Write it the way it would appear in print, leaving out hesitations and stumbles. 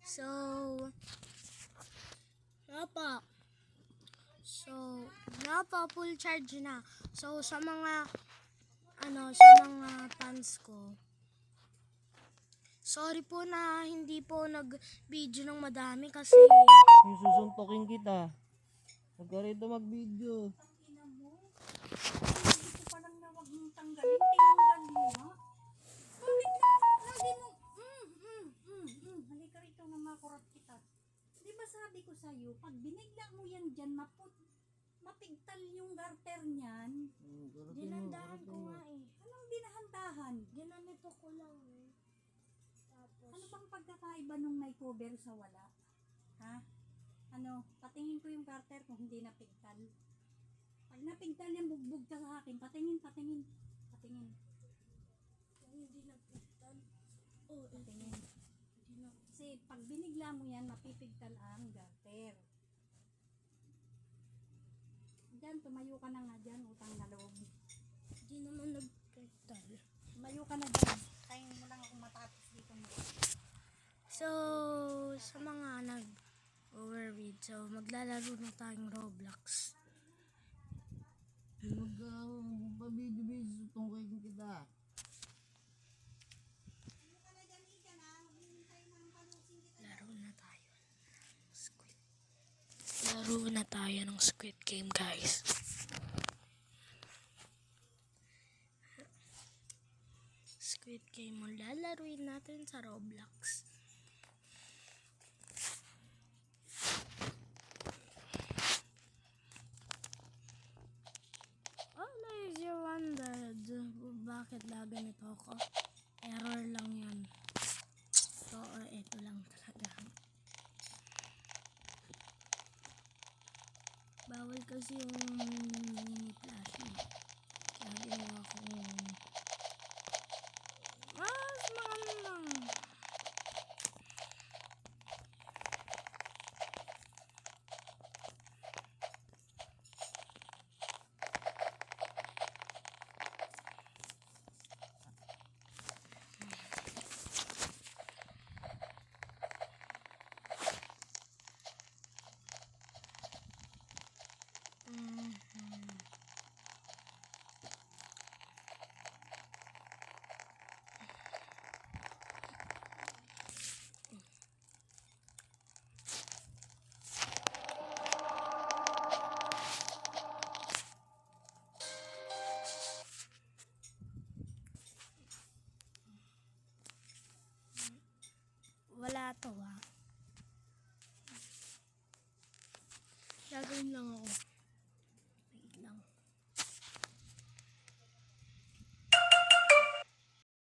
So, napa. Full charge na. So, sa mga fans ko, sorry po na hindi po nag-video ng madami kasi Yung susuntokin kita. Huwag ka rito mag-video. Ina mo. Hindi ko pa lang na wag mong tanggalin. Tinanggal mo ha. Bakit lagi mo? Halika rito na makurat kita. Di ba sabi ko sa'yo, pag binigla mo yan dyan, mapigtal yung garter niyan. dinandahan ko nga eh. Anong dinahandahan? Ginanito ko lang eh. Tapos, Ano bang pagkakaiba nung may cover sa wala? Ha? Ano, patingin ko yung garter kung hindi napigtal. Pag napigtal yan, bugbog ka sa akin. Patingin. yung hindi nagpigtan. Oh, Patingin. hindi na. Kasi pag binigla mo yan, mapipigtal ang garter. Diyan, tumayo ka na nga dyan, utang na loob. Hindi naman nagpigtan. Tumayo ka na dyan. Tayo mo lang akong matapos dito mo. So, sa mga nag-overread, so maglalaro na tayong Roblox. Huwag ka pabidyo-bidyo. Susuntokin kita. Laro na tayo ng Squid Game, guys. Squid Game mo lalaruin natin sa Roblox. Oh, there's your wondered. Bakit ganito ako? Error lang yan. So, ito lang talaga. Bawal kasi yung mini flash eh. Kaya ginawa ko mas magandang. Wala to ah. Gagawin lang ako.